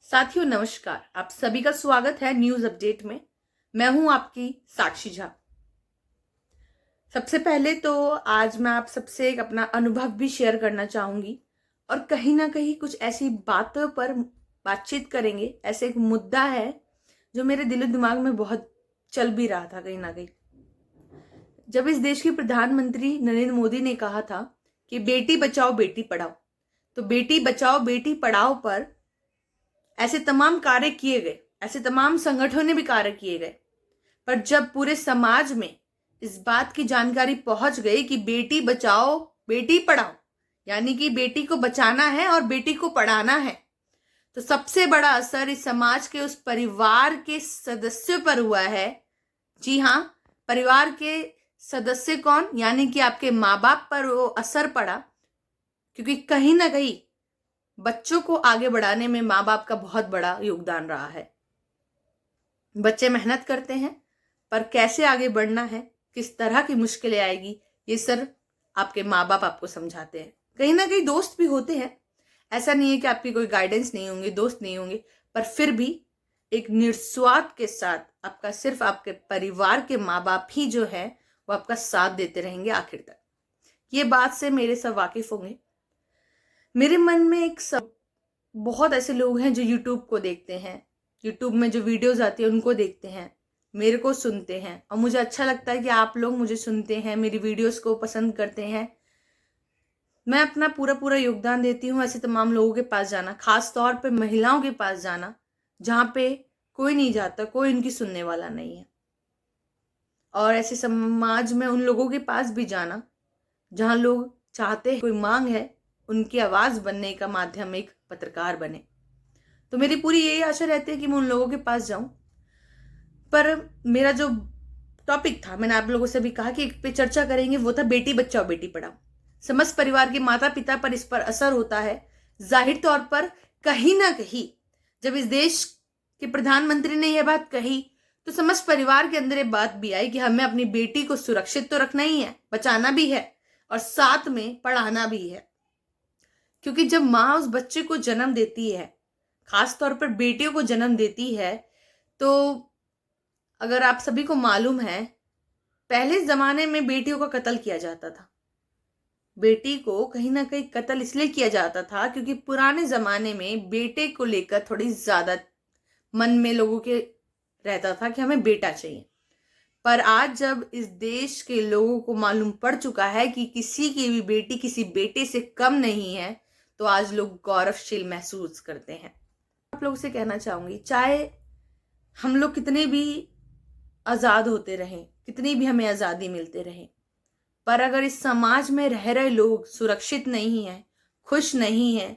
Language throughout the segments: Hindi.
साथियों नमस्कार, आप सभी का स्वागत है न्यूज अपडेट में। मैं हूं आपकी साक्षी झा। सबसे पहले तो आज मैं आप सबसे एक अपना अनुभव भी शेयर करना चाहूंगी और कहीं ना कहीं कुछ ऐसी बातों पर बातचीत करेंगे। ऐसे एक मुद्दा है जो मेरे दिलो दिमाग में बहुत चल भी रहा था कहीं ना कहीं। जब इस देश के प्रधानमंत्री नरेंद्र मोदी ने कहा था कि बेटी बचाओ बेटी पढ़ाओ, तो बेटी बचाओ बेटी पढ़ाओ पर ऐसे तमाम कार्य किए गए, ऐसे तमाम संगठनों ने भी कार्य किए गए। पर जब पूरे समाज में इस बात की जानकारी पहुंच गई कि बेटी बचाओ बेटी पढ़ाओ, यानी कि बेटी को बचाना है और बेटी को पढ़ाना है, तो सबसे बड़ा असर इस समाज के उस परिवार के सदस्यों पर हुआ है। जी हाँ, परिवार के सदस्य कौन, यानी कि आपके माँ बाप पर वो असर पड़ा। क्योंकि कहीं ना कहीं बच्चों को आगे बढ़ाने में माँ बाप का बहुत बड़ा योगदान रहा है। बच्चे मेहनत करते हैं, पर कैसे आगे बढ़ना है, किस तरह की मुश्किलें आएगी, ये सर आपके माँ बाप आपको समझाते हैं। कहीं ना कहीं दोस्त भी होते हैं, ऐसा नहीं है कि आपकी कोई गाइडेंस नहीं होंगे, दोस्त नहीं होंगे, पर फिर भी एक निस्वार्थ के साथ आपका सिर्फ आपके परिवार के माँ बाप ही जो है वो आपका साथ देते रहेंगे आखिर तक। ये बात से मेरे सब वाकिफ होंगे। मेरे मन में बहुत ऐसे लोग हैं जो यूट्यूब को देखते हैं, यूट्यूब में जो वीडियोस आती है उनको देखते हैं, मेरे को सुनते हैं, और मुझे अच्छा लगता है कि आप लोग मुझे सुनते हैं, मेरी वीडियोस को पसंद करते हैं। मैं अपना पूरा पूरा योगदान देती हूँ ऐसे तमाम लोगों के पास जाना, खास तौर पे महिलाओं के पास जाना, जहाँ पे कोई नहीं जाता, कोई इनकी सुनने वाला नहीं है। और ऐसे समाज में उन लोगों के पास भी जाना जहाँ लोग चाहते हैं, कोई मांग है, उनकी आवाज बनने का माध्यम एक पत्रकार बने। तो मेरी पूरी यही आशा रहती है कि मैं उन लोगों के पास जाऊं। पर मेरा जो टॉपिक था, मैंने आप लोगों से भी कहा कि एक पे चर्चा करेंगे, वो था बेटी बचाओ बेटी पढ़ाओ। समस्त परिवार के माता पिता पर इस पर असर होता है। जाहिर तौर पर कहीं ना कहीं जब इस देश के प्रधानमंत्री ने यह बात कही, तो समस्त परिवार के अंदर ये बात भी आई कि हमें अपनी बेटी को सुरक्षित तो रखना ही है, बचाना भी है और साथ में पढ़ाना भी है। क्योंकि जब माँ उस बच्चे को जन्म देती है, खास तौर पर बेटियों को जन्म देती है, तो अगर आप सभी को मालूम है, पहले जमाने में बेटियों का कत्ल किया जाता था। बेटी को कहीं ना कहीं कत्ल इसलिए किया जाता था क्योंकि पुराने जमाने में बेटे को लेकर थोड़ी ज्यादा मन में लोगों के रहता था कि हमें बेटा चाहिए। पर आज जब इस देश के लोगों को मालूम पड़ चुका है कि किसी की भी बेटी किसी बेटे से कम नहीं है, तो आज लोग गौरवशील महसूस करते हैं। आप लोगों से कहना चाहूंगी, चाहे हम लोग कितने भी आजाद होते रहें, कितनी भी हमें आजादी मिलते रहे, पर अगर इस समाज में रह रहे लोग सुरक्षित नहीं हैं, खुश नहीं हैं,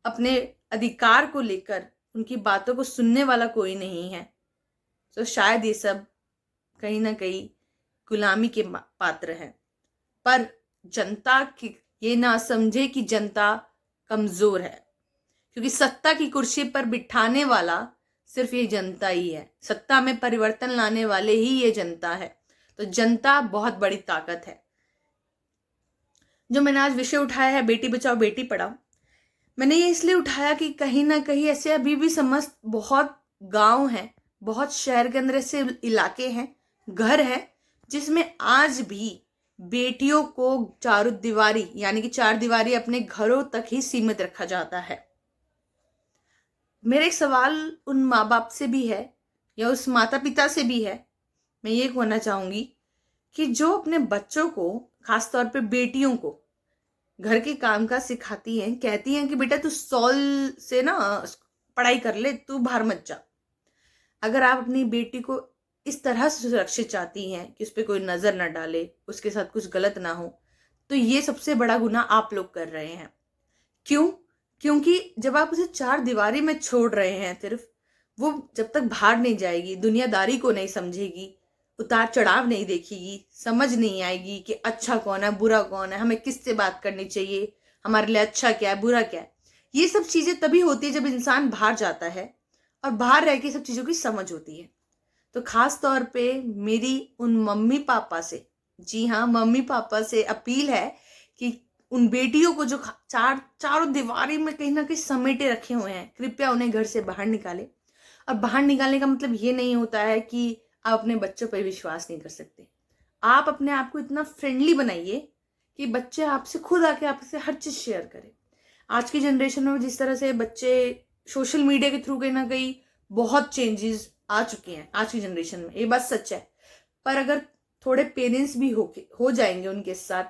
अपने अधिकार को लेकर उनकी बातों को सुनने वाला कोई नहीं है, तो शायद ये सब कहीं ना कहीं गुलामी के पात्र हैं। पर जनता की ये ना समझे कि जनता कमजोर है, क्योंकि सत्ता की कुर्सी पर बिठाने वाला सिर्फ ये जनता ही है, सत्ता में परिवर्तन लाने वाले ही ये जनता है। तो जनता बहुत बड़ी ताकत है। जो मैंने आज विषय उठाया है बेटी बचाओ बेटी पढ़ाओ, मैंने ये इसलिए उठाया कि कहीं ना कहीं ऐसे अभी भी समस्त बहुत गांव हैं, बहुत शहर के अंदर ऐसे इलाके हैं, घर हैं, जिसमें आज भी बेटियों को चारों दीवारी यानी कि चार दीवारी अपने घरों तक ही सीमित रखा जाता है। मेरा एक सवाल उन माँ बाप से भी है या उस माता पिता से भी है। मैं ये कहना चाहूंगी कि जो अपने बच्चों को, खासतौर पे बेटियों को, घर के काम का सिखाती हैं, कहती हैं कि बेटा तू सॉल से ना पढ़ाई कर ले, तू बाहर मत जा। अगर आप अपनी बेटी को इस तरह से सुरक्षित चाहती हैं कि उस पर कोई नजर ना डाले, उसके साथ कुछ गलत ना हो, तो ये सबसे बड़ा गुनाह आप लोग कर रहे हैं। क्यों? क्योंकि जब आप उसे चार दीवारी में छोड़ रहे हैं, सिर्फ वो जब तक बाहर नहीं जाएगी, दुनियादारी को नहीं समझेगी, उतार चढ़ाव नहीं देखेगी, समझ नहीं आएगी कि अच्छा कौन है, बुरा कौन है, हमें किससे बात करनी चाहिए, हमारे लिए अच्छा क्या है, बुरा क्या है। ये सब चीजें तभी होती है जब इंसान बाहर जाता है और बाहर रह के सब चीजों की समझ होती है। तो खास तौर पे मेरी उन मम्मी पापा से, जी हाँ, मम्मी पापा से अपील है कि उन बेटियों को जो चारों दीवारी में कहीं ना कहीं समेटे रखे हुए हैं, कृपया उन्हें घर से बाहर निकाले। और बाहर निकालने का मतलब ये नहीं होता है कि आप अपने बच्चों पर विश्वास नहीं कर सकते। आप अपने आप को इतना फ्रेंडली बनाइए कि बच्चे आपसे खुद आके आपसे हर चीज शेयर करें। आज की जनरेशन में जिस तरह से बच्चे सोशल मीडिया के थ्रू कहीं ना कहीं बहुत चेंजेस आ चुके हैं आज की जनरेशन में, ये बात सच है। पर अगर थोड़े पेरेंट्स भी हो जाएंगे उनके साथ,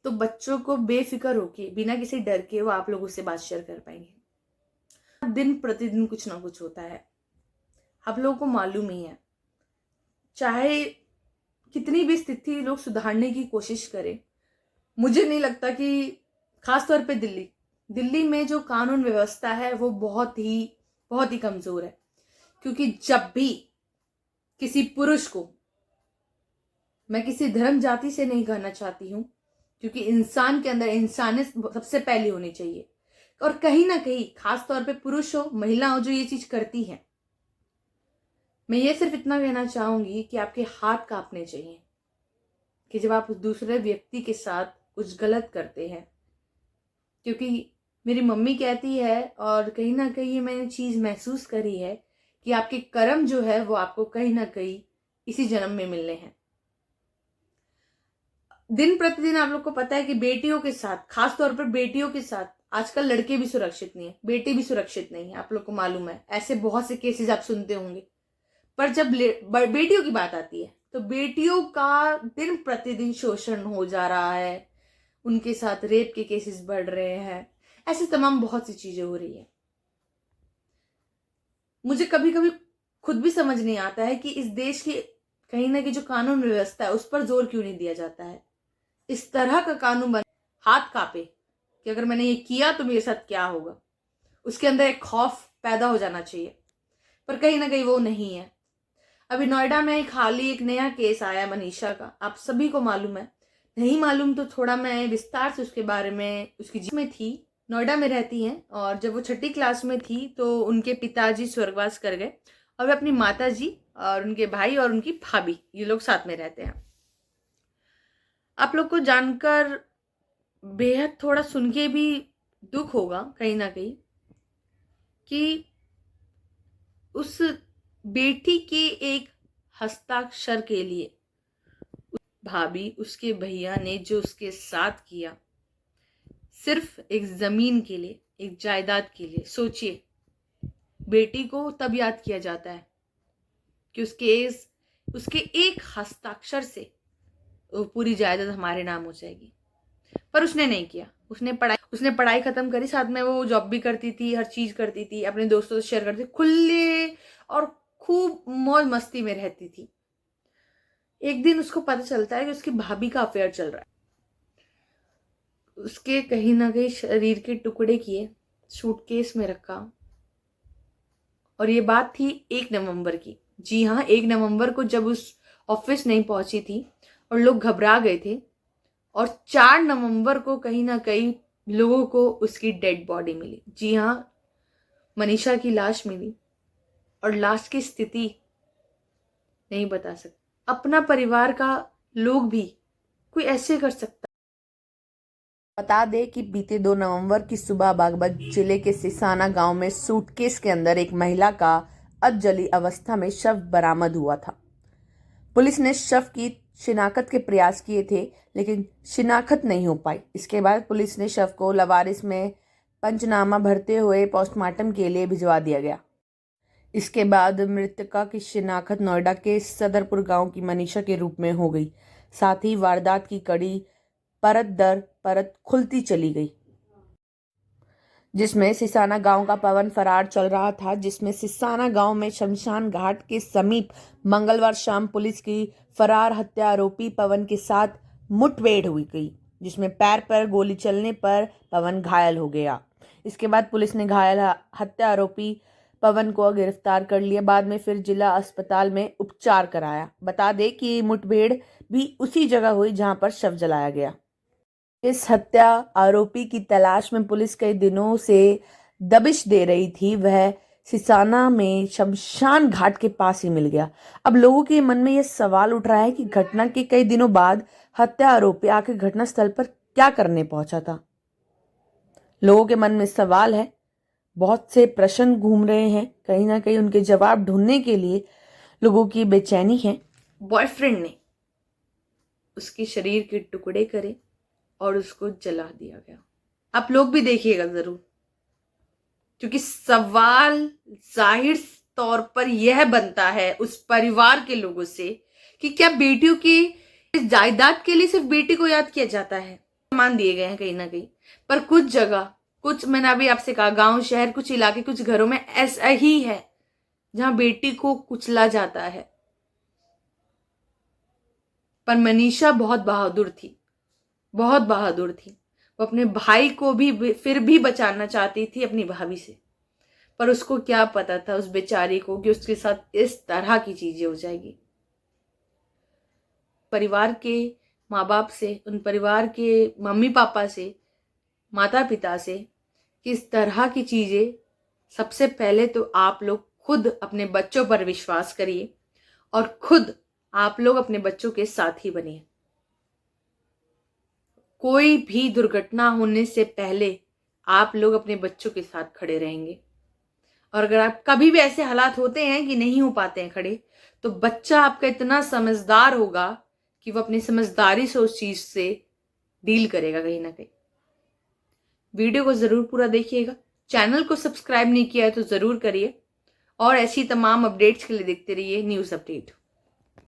तो बच्चों को बेफिक्र होके बिना किसी डर के वो आप लोगों से बात शेयर कर पाएंगे। दिन प्रतिदिन कुछ ना कुछ होता है, आप लोगों को मालूम ही है। चाहे कितनी भी स्थिति लोग सुधारने की कोशिश करें, मुझे नहीं लगता कि खासतौर पे दिल्ली में जो कानून व्यवस्था है वो बहुत ही कमजोर है। क्योंकि जब भी किसी पुरुष को, मैं किसी धर्म जाति से नहीं कहना चाहती हूं, क्योंकि इंसान के अंदर इंसानियत सबसे पहले होनी चाहिए, और कहीं ना कहीं खासतौर पे पुरुष हो महिला हो जो ये चीज करती है, मैं ये सिर्फ इतना कहना चाहूंगी कि आपके हाथ कांपने चाहिए कि जब आप दूसरे व्यक्ति के साथ कुछ गलत करते हैं। क्योंकि मेरी मम्मी कहती है, और कहीं ना कहीं ये मैंने चीज महसूस करी है, कि आपके कर्म जो है वो आपको कहीं ना कहीं इसी जन्म में मिलने हैं। दिन प्रतिदिन आप लोग को पता है कि बेटियों के साथ, खासतौर पर बेटियों के साथ, आजकल लड़के भी सुरक्षित नहीं है, बेटी भी सुरक्षित नहीं है। आप लोग को मालूम है, ऐसे बहुत से केसेस आप सुनते होंगे। पर जब बेटियों की बात आती है तो बेटियों का दिन प्रतिदिन शोषण हो जा रहा है, उनके साथ रेप के केसेस बढ़ रहे हैं, ऐसे तमाम बहुत सी चीजें हो रही है। मुझे कभी कभी खुद भी समझ नहीं आता है कि इस देश की कहीं ना कहीं जो कानून व्यवस्था है उस पर जोर क्यों नहीं दिया जाता है। इस तरह का कानून बन, हाथ कांपे कि अगर मैंने ये किया तो मेरे साथ क्या होगा, उसके अंदर एक खौफ पैदा हो जाना चाहिए। पर कहीं ना कहीं वो नहीं है। अभी नोएडा में एक नया केस आया मनीषा का, आप सभी को मालूम है। नहीं मालूम तो थोड़ा मैं विस्तार से उसके बारे में, उसकी में थी, नोएडा में रहती हैं, और जब वो 6ठी क्लास में थी तो उनके पिताजी स्वर्गवास कर गए, और वे अपनी माता जी और उनके भाई और उनकी भाभी, ये लोग साथ में रहते हैं। आप लोग को जानकर बेहद थोड़ा सुन के भी दुख होगा कहीं ना कहीं कि उस बेटी के एक हस्ताक्षर के लिए भाभी, उसके भैया ने जो उसके साथ किया, सिर्फ एक जमीन के लिए, एक जायदाद के लिए। सोचिए, बेटी को तब याद किया जाता है कि उसके एक हस्ताक्षर से वो पूरी जायदाद हमारे नाम हो जाएगी। पर उसने नहीं किया। उसने पढ़ाई खत्म करी, साथ में वो जॉब भी करती थी, हर चीज करती थी, अपने दोस्तों से शेयर करती थी, खुले और खूब मौज मस्ती में रहती थी। एक दिन उसको पता चलता है कि उसकी भाभी का अफेयर चल रहा है। उसके कहीं ना कहीं शरीर के टुकड़े किए, सूटकेस में रखा, और ये बात थी 1 नवंबर की। जी हाँ, 1 नवंबर को जब उस ऑफिस नहीं पहुंची थी और लोग घबरा गए थे, और 4 नवंबर को कहीं ना कहीं लोगों को उसकी डेड बॉडी मिली। जी हाँ, मनीषा की लाश मिली, और लाश की स्थिति नहीं बता सकते। अपना परिवार का लोग भी कोई ऐसे कर सकता। बता दे कि बीते 2 नवंबर की सुबह बागपत जिले के सिसाना गांव में सूटकेस के अंदर एक महिला का अधजली अवस्था में शव बरामद हुआ था। पुलिस ने शव की शिनाख्त के प्रयास किए थे, लेकिन शिनाख्त नहीं हो पाई। इसके बाद पुलिस ने शव को लवारिस में पंचनामा भरते हुए पोस्टमार्टम के लिए भिजवा दिया गया। इसके बाद मृतका की शिनाख्त नोएडा के सदरपुर गांव की मनीषा के रूप में हो गई। साथ ही वारदात की कड़ी परत दर परत खुलती चली गई, जिसमें सिसाना गांव का पवन फरार चल रहा था। जिसमें सिसाना गांव में शमशान घाट के समीप मंगलवार शाम पुलिस की फरार हत्या आरोपी पवन के साथ मुठभेड़ हुई गई, जिसमें पैर पर गोली चलने पर पवन घायल हो गया। इसके बाद पुलिस ने घायल हत्या आरोपी पवन को गिरफ्तार कर लिया। बाद में फिर जिला अस्पताल में उपचार कराया। बता दें कि मुठभेड़ भी उसी जगह हुई जहां पर शव जलाया गया। इस हत्या आरोपी की तलाश में पुलिस कई दिनों से दबिश दे रही थी। वह सिसाना में शमशान घाट के पास ही मिल गया। अब लोगों के मन में यह सवाल उठ रहा है कि घटना के कई दिनों बाद हत्या आरोपी आखिर घटनास्थल पर क्या करने पहुंचा था। लोगों के मन में सवाल है, बहुत से प्रश्न घूम रहे हैं, कहीं ना कहीं उनके जवाब ढूंढने के लिए लोगों की बेचैनी है। बॉयफ्रेंड ने उसके शरीर के टुकड़े करे और उसको जला दिया गया। आप लोग भी देखिएगा जरूर, क्योंकि सवाल जाहिर तौर पर यह बनता है उस परिवार के लोगों से कि क्या बेटियों की जायदाद के लिए सिर्फ बेटी को याद किया जाता है। सामान दिए गए हैं कहीं ना कहीं, पर कुछ जगह, कुछ मैंने अभी आपसे कहा, गांव शहर, कुछ इलाके, कुछ घरों में ऐसा ही है जहां बेटी को कुचला जाता है। पर मनीषा बहुत बहादुर थी, बहुत बहादुर थी। वो अपने भाई को भी फिर भी बचाना चाहती थी अपनी भाभी से, पर उसको क्या पता था उस बेचारी को कि उसके साथ इस तरह की चीजें हो जाएगी। परिवार के माँ बाप से, उन परिवार के मम्मी पापा से, माता पिता से किस तरह की चीजें, सबसे पहले तो आप लोग खुद अपने बच्चों पर विश्वास करिए और खुद आप लोग अपने बच्चों के साथ ही बनिए। कोई भी दुर्घटना होने से पहले आप लोग अपने बच्चों के साथ खड़े रहेंगे। और अगर आप कभी भी ऐसे हालात होते हैं कि नहीं हो पाते हैं खड़े, तो बच्चा आपका इतना समझदार होगा कि वो अपनी समझदारी से उस चीज से डील करेगा कहीं ना कहीं। वीडियो को जरूर पूरा देखिएगा। चैनल को सब्सक्राइब नहीं किया है तो जरूर करिए और ऐसी तमाम अपडेट्स के लिए देखते रहिए न्यूज़ अपडेट।